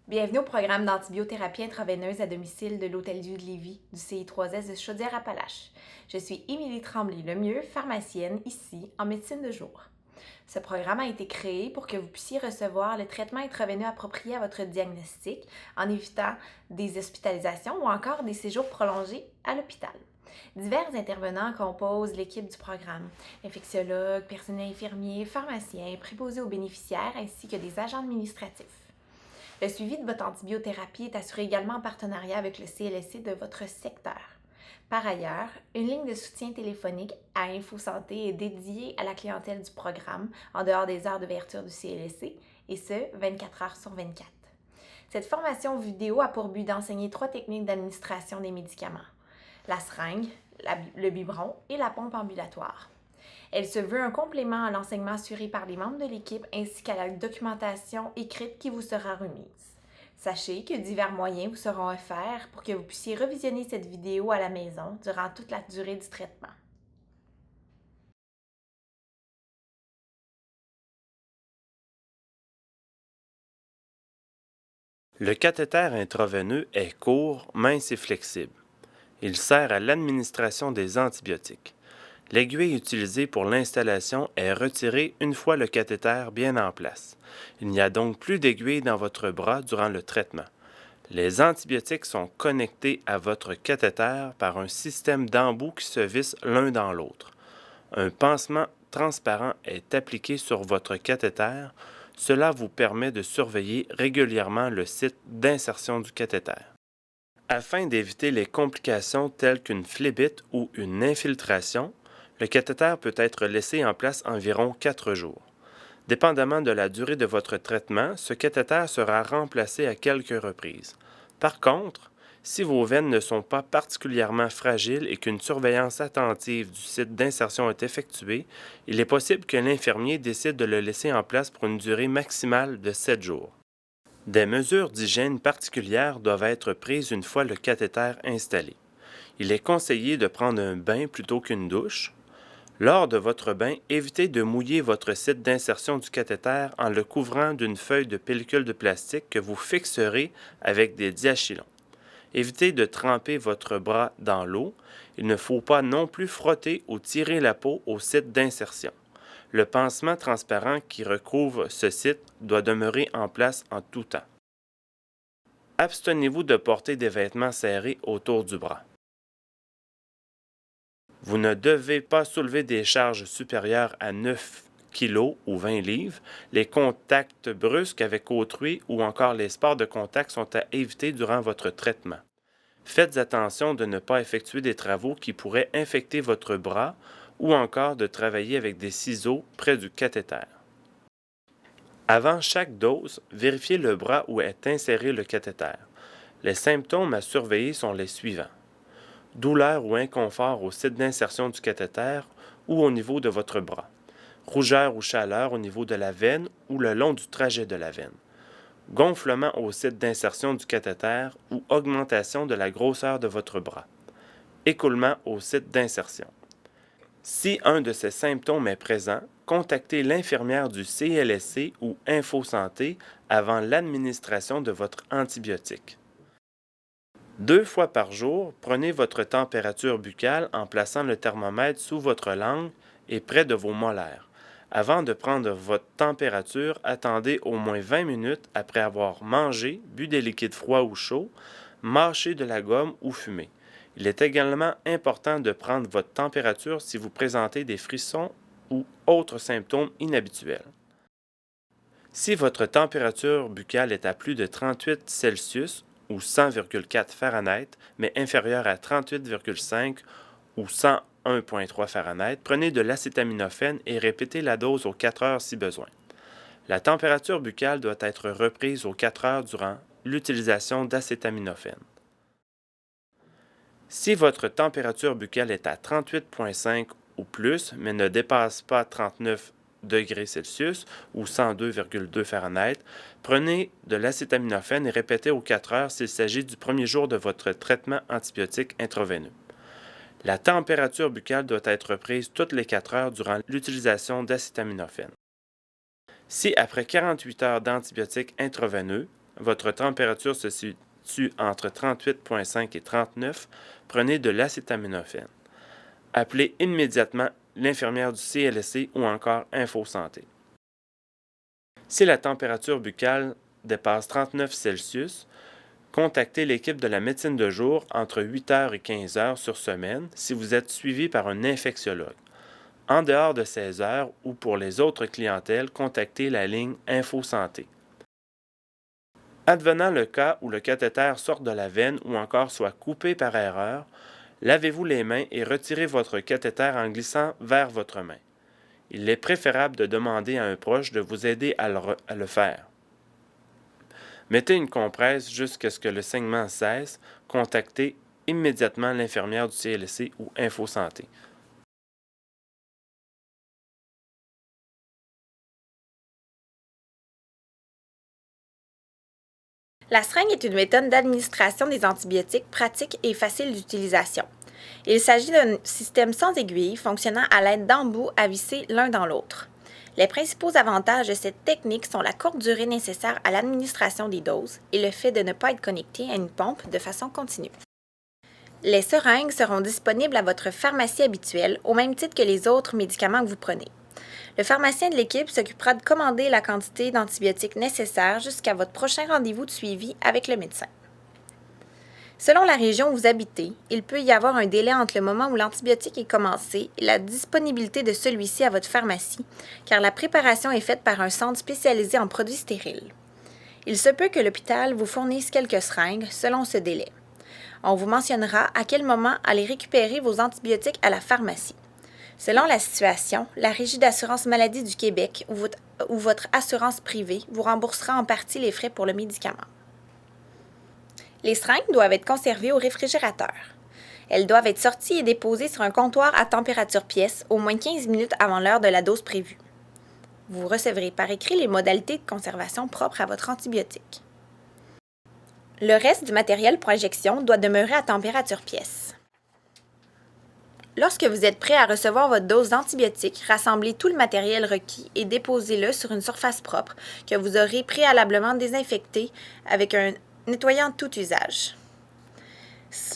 Bienvenue au programme d'antibiothérapie intraveineuse à domicile de l'Hôtel-Dieu de Lévis du CI3S de Chaudière-Appalaches. Je suis Émilie Tremblay-Lemieux, pharmacienne ici en médecine de jour. Ce programme a été créé pour que vous puissiez recevoir le traitement intraveineux approprié à votre diagnostic en évitant des hospitalisations ou encore des séjours prolongés à l'hôpital. Divers intervenants composent l'équipe du programme: infectiologues, personnel infirmier, pharmaciens, préposés aux bénéficiaires ainsi que des agents administratifs. Le suivi de votre antibiothérapie est assuré également en partenariat avec le CLSC de votre secteur. Par ailleurs, une ligne de soutien téléphonique à InfoSanté est dédiée à la clientèle du programme en dehors des heures d'ouverture du CLSC, et ce, 24 heures sur 24. Cette formation vidéo a pour but d'enseigner 3 techniques d'administration des médicaments: la seringue, le biberon et la pompe ambulatoire. Elle se veut un complément à l'enseignement assuré par les membres de l'équipe ainsi qu'à la documentation écrite qui vous sera remise. Sachez que divers moyens vous seront offerts pour que vous puissiez revisionner cette vidéo à la maison durant toute la durée du traitement. Le cathéter intraveineux est court, mince et flexible. Il sert à l'administration des antibiotiques. L'aiguille utilisée pour l'installation est retirée une fois le cathéter bien en place. Il n'y a donc plus d'aiguille dans votre bras durant le traitement. Les antibiotiques sont connectés à votre cathéter par un système d'embouts qui se vissent l'un dans l'autre. Un pansement transparent est appliqué sur votre cathéter. Cela vous permet de surveiller régulièrement le site d'insertion du cathéter. Afin d'éviter les complications telles qu'une phlébite ou une infiltration, le cathéter peut être laissé en place environ 4 jours. Dépendamment de la durée de votre traitement, ce cathéter sera remplacé à quelques reprises. Par contre, si vos veines ne sont pas particulièrement fragiles et qu'une surveillance attentive du site d'insertion est effectuée, il est possible que l'infirmier décide de le laisser en place pour une durée maximale de 7 jours. Des mesures d'hygiène particulières doivent être prises une fois le cathéter installé. Il est conseillé de prendre un bain plutôt qu'une douche. Lors de votre bain, évitez de mouiller votre site d'insertion du cathéter en le couvrant d'une feuille de pellicule de plastique que vous fixerez avec des diachylons. Évitez de tremper votre bras dans l'eau. Il ne faut pas non plus frotter ou tirer la peau au site d'insertion. Le pansement transparent qui recouvre ce site doit demeurer en place en tout temps. Abstenez-vous de porter des vêtements serrés autour du bras. Vous ne devez pas soulever des charges supérieures à 9 kg ou 20 livres. Les contacts brusques avec autrui ou encore les sports de contact sont à éviter durant votre traitement. Faites attention de ne pas effectuer des travaux qui pourraient infecter votre bras ou encore de travailler avec des ciseaux près du cathéter. Avant chaque dose, vérifiez le bras où est inséré le cathéter. Les symptômes à surveiller sont les suivants: douleur ou inconfort au site d'insertion du cathéter ou au niveau de votre bras, rougeur ou chaleur au niveau de la veine ou le long du trajet de la veine, gonflement au site d'insertion du cathéter ou augmentation de la grosseur de votre bras, écoulement au site d'insertion. Si un de ces symptômes est présent, contactez l'infirmière du CLSC ou InfoSanté avant l'administration de votre antibiotique. 2 fois par jour, prenez votre température buccale en plaçant le thermomètre sous votre langue et près de vos molaires. Avant de prendre votre température, attendez au moins 20 minutes après avoir mangé, bu des liquides froids ou chauds, mâché de la gomme ou fumé. Il est également important de prendre votre température si vous présentez des frissons ou autres symptômes inhabituels. Si votre température buccale est à plus de 38 Celsius ou 100,4 Fahrenheit, mais inférieure à 38,5 ou 101,3 Fahrenheit, prenez de l'acétaminophène et répétez la dose aux 4 heures si besoin. La température buccale doit être reprise aux 4 heures durant l'utilisation d'acétaminophène. Si votre température buccale est à 38,5 ou plus, mais ne dépasse pas 39 degrés Celsius ou 102,2 Fahrenheit, prenez de l'acétaminophène et répétez aux 4 heures s'il s'agit du premier jour de votre traitement antibiotique intraveineux. La température buccale doit être prise toutes les 4 heures durant l'utilisation d'acétaminophène. Si après 48 heures d'antibiotiques intraveineux, votre température se situe entre 38,5 et 39, prenez de l'acétaminophène. Appelez immédiatement l'infirmière du CLSC ou encore Info Santé. Si la température buccale dépasse 39 Celsius, contactez l'équipe de la médecine de jour entre 8h et 15h sur semaine si vous êtes suivi par un infectiologue. En dehors de 16h ou pour les autres clientèles, contactez la ligne Info Santé. Advenant le cas où le cathéter sorte de la veine ou encore soit coupé par erreur, lavez-vous les mains et retirez votre cathéter en glissant vers votre main. Il est préférable de demander à un proche de vous aider à le faire. Mettez une compresse jusqu'à ce que le saignement cesse. Contactez immédiatement l'infirmière du CLSC ou Info Santé. La seringue est une méthode d'administration des antibiotiques pratique et facile d'utilisation. Il s'agit d'un système sans aiguille fonctionnant à l'aide d'embouts à visser l'un dans l'autre. Les principaux avantages de cette technique sont la courte durée nécessaire à l'administration des doses et le fait de ne pas être connecté à une pompe de façon continue. Les seringues seront disponibles à votre pharmacie habituelle au même titre que les autres médicaments que vous prenez. Le pharmacien de l'équipe s'occupera de commander la quantité d'antibiotiques nécessaire jusqu'à votre prochain rendez-vous de suivi avec le médecin. Selon la région où vous habitez, il peut y avoir un délai entre le moment où l'antibiotique est commencé et la disponibilité de celui-ci à votre pharmacie, car la préparation est faite par un centre spécialisé en produits stériles. Il se peut que l'hôpital vous fournisse quelques seringues selon ce délai. On vous mentionnera à quel moment aller récupérer vos antibiotiques à la pharmacie. Selon la situation, la Régie d'assurance maladie du Québec ou votre assurance privée vous remboursera en partie les frais pour le médicament. Les seringues doivent être conservées au réfrigérateur. Elles doivent être sorties et déposées sur un comptoir à température pièce au moins 15 minutes avant l'heure de la dose prévue. Vous recevrez par écrit les modalités de conservation propres à votre antibiotique. Le reste du matériel pour injection doit demeurer à température pièce. Lorsque vous êtes prêt à recevoir votre dose d'antibiotiques, rassemblez tout le matériel requis et déposez-le sur une surface propre que vous aurez préalablement désinfectée avec un nettoyant de tout usage.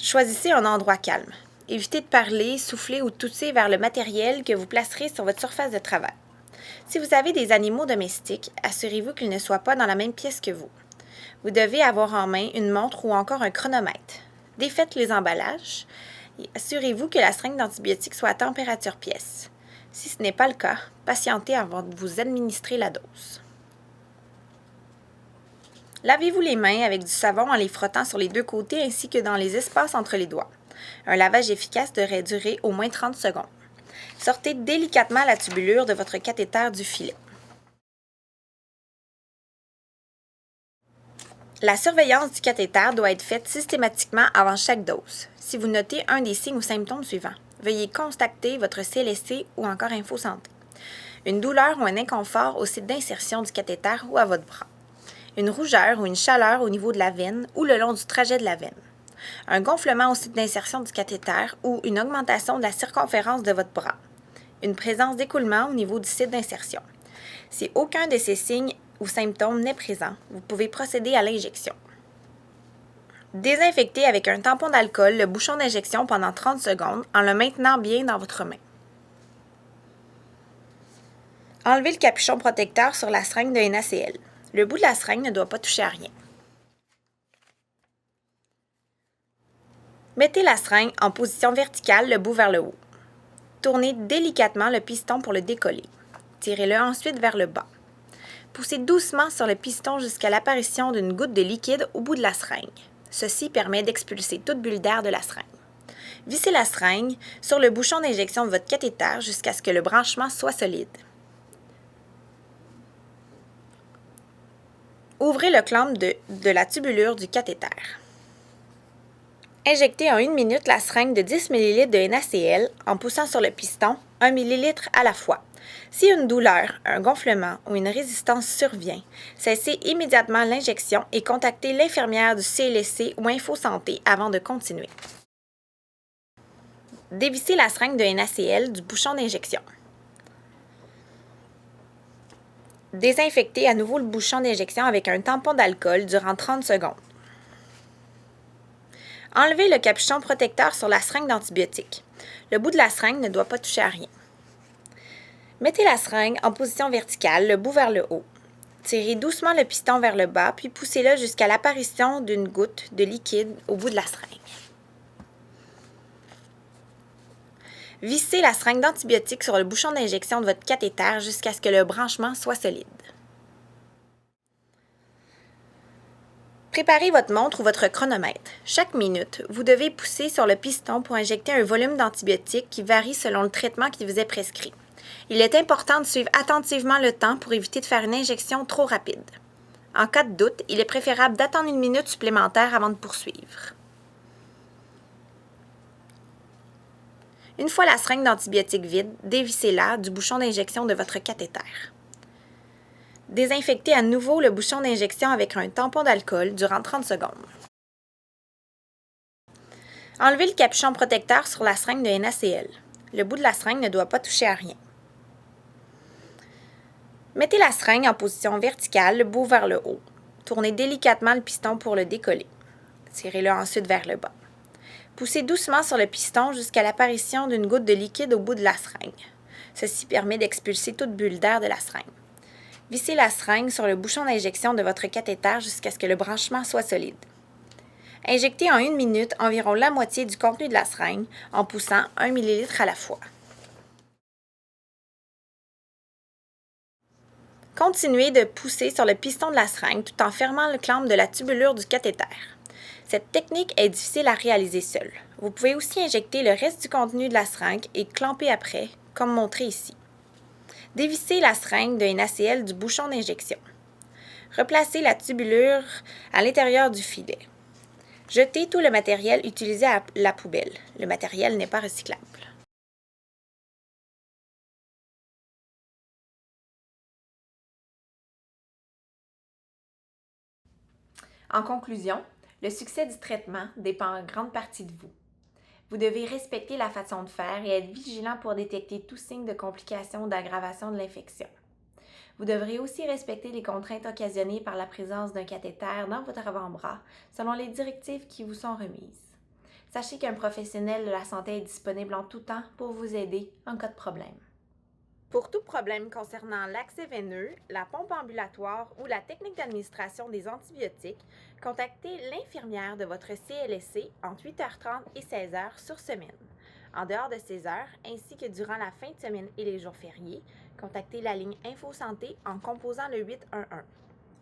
Choisissez un endroit calme. Évitez de parler, souffler ou tousser vers le matériel que vous placerez sur votre surface de travail. Si vous avez des animaux domestiques, assurez-vous qu'ils ne soient pas dans la même pièce que vous. Vous devez avoir en main une montre ou encore un chronomètre. Défaites les emballages et assurez-vous que la seringue d'antibiotiques soit à température pièce. Si ce n'est pas le cas, patientez avant de vous administrer la dose. Lavez-vous les mains avec du savon en les frottant sur les deux côtés ainsi que dans les espaces entre les doigts. Un lavage efficace devrait durer au moins 30 secondes. Sortez délicatement la tubulure de votre cathéter du filet. La surveillance du cathéter doit être faite systématiquement avant chaque dose. Si vous notez un des signes ou symptômes suivants, veuillez contacter votre CLSC ou encore Info Santé. Une douleur ou un inconfort au site d'insertion du cathéter ou à votre bras. Une rougeur ou une chaleur au niveau de la veine ou le long du trajet de la veine. Un gonflement au site d'insertion du cathéter ou une augmentation de la circonférence de votre bras. Une présence d'écoulement au niveau du site d'insertion. Si aucun de ces signes ou symptômes n'est présent, vous pouvez procéder à l'injection. Désinfectez avec un tampon d'alcool le bouchon d'injection pendant 30 secondes en le maintenant bien dans votre main. Enlevez le capuchon protecteur sur la seringue de NaCl. Le bout de la seringue ne doit pas toucher à rien. Mettez la seringue en position verticale, le bout vers le haut. Tournez délicatement le piston pour le décoller. Tirez-le ensuite vers le bas. Poussez doucement sur le piston jusqu'à l'apparition d'une goutte de liquide au bout de la seringue. Ceci permet d'expulser toute bulle d'air de la seringue. Vissez la seringue sur le bouchon d'injection de votre cathéter jusqu'à ce que le branchement soit solide. Ouvrez le clamp de la tubulure du cathéter. Injectez en 1 minute la seringue de 10 ml de NaCl en poussant sur le piston 1 ml à la fois. Si une douleur, un gonflement ou une résistance survient, cessez immédiatement l'injection et contactez l'infirmière du CLSC ou Info Santé avant de continuer. Dévissez la seringue de NaCl du bouchon d'injection. Désinfectez à nouveau le bouchon d'injection avec un tampon d'alcool durant 30 secondes. Enlevez le capuchon protecteur sur la seringue d'antibiotiques. Le bout de la seringue ne doit pas toucher à rien. Mettez la seringue en position verticale, le bout vers le haut. Tirez doucement le piston vers le bas, puis poussez-le jusqu'à l'apparition d'une goutte de liquide au bout de la seringue. Vissez la seringue d'antibiotiques sur le bouchon d'injection de votre cathéter jusqu'à ce que le branchement soit solide. Préparez votre montre ou votre chronomètre. Chaque minute, vous devez pousser sur le piston pour injecter un volume d'antibiotiques qui varie selon le traitement qui vous est prescrit. Il est important de suivre attentivement le temps pour éviter de faire une injection trop rapide. En cas de doute, il est préférable d'attendre une minute supplémentaire avant de poursuivre. Une fois la seringue d'antibiotiques vide, dévissez-la du bouchon d'injection de votre cathéter. Désinfectez à nouveau le bouchon d'injection avec un tampon d'alcool durant 30 secondes. Enlevez le capuchon protecteur sur la seringue de NaCl. Le bout de la seringue ne doit pas toucher à rien. Mettez la seringue en position verticale, le bout vers le haut. Tournez délicatement le piston pour le décoller. Tirez-le ensuite vers le bas. Poussez doucement sur le piston jusqu'à l'apparition d'une goutte de liquide au bout de la seringue. Ceci permet d'expulser toute bulle d'air de la seringue. Vissez la seringue sur le bouchon d'injection de votre cathéter jusqu'à ce que le branchement soit solide. Injectez en 1 minute environ la moitié du contenu de la seringue en poussant 1 ml à la fois. Continuez de pousser sur le piston de la seringue tout en fermant le clampe de la tubulure du cathéter. Cette technique est difficile à réaliser seule. Vous pouvez aussi injecter le reste du contenu de la seringue et clamper après, comme montré ici. Dévissez la seringue de NaCl du bouchon d'injection. Replacez la tubulure à l'intérieur du filet. Jetez tout le matériel utilisé à la poubelle. Le matériel n'est pas recyclable. En conclusion, le succès du traitement dépend en grande partie de vous. Vous devez respecter la façon de faire et être vigilant pour détecter tout signe de complication ou d'aggravation de l'infection. Vous devrez aussi respecter les contraintes occasionnées par la présence d'un cathéter dans votre avant-bras selon les directives qui vous sont remises. Sachez qu'un professionnel de la santé est disponible en tout temps pour vous aider en cas de problème. Pour tout problème concernant l'accès veineux, la pompe ambulatoire ou la technique d'administration des antibiotiques, contactez l'infirmière de votre CLSC entre 8h30 et 16h sur semaine. En dehors de ces heures, ainsi que durant la fin de semaine et les jours fériés, contactez la ligne InfoSanté en composant le 811.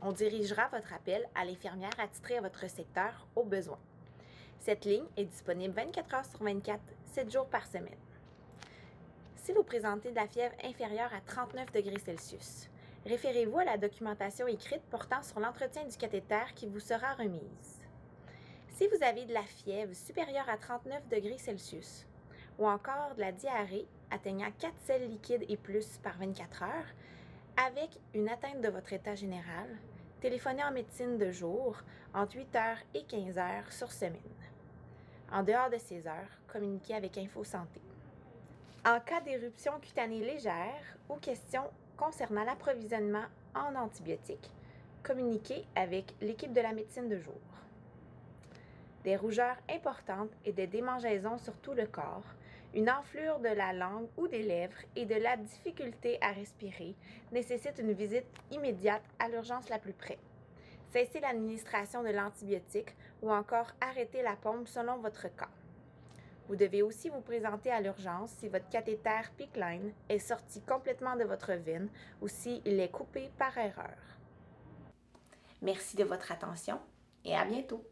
On dirigera votre appel à l'infirmière attitrée à votre secteur au besoin. Cette ligne est disponible 24 heures sur 24, 7 jours par semaine. Si vous présentez de la fièvre inférieure à 39 degrés Celsius, référez-vous à la documentation écrite portant sur l'entretien du cathéter qui vous sera remise. Si vous avez de la fièvre supérieure à 39 degrés Celsius ou encore de la diarrhée atteignant 4 selles liquides et plus par 24 heures, avec une atteinte de votre état général, téléphonez en médecine de jour entre 8h et 15h sur semaine. En dehors de ces heures, communiquez avec InfoSanté. En cas d'éruption cutanée légère ou question concernant l'approvisionnement en antibiotiques, communiquez avec l'équipe de la médecine de jour. Des rougeurs importantes et des démangeaisons sur tout le corps, une enflure de la langue ou des lèvres et de la difficulté à respirer nécessitent une visite immédiate à l'urgence la plus près. Cessez l'administration de l'antibiotique ou encore arrêtez la pompe selon votre cas. Vous devez aussi vous présenter à l'urgence si votre cathéter PICC-Line est sorti complètement de votre veine ou s'il est coupé par erreur. Merci de votre attention et à bientôt!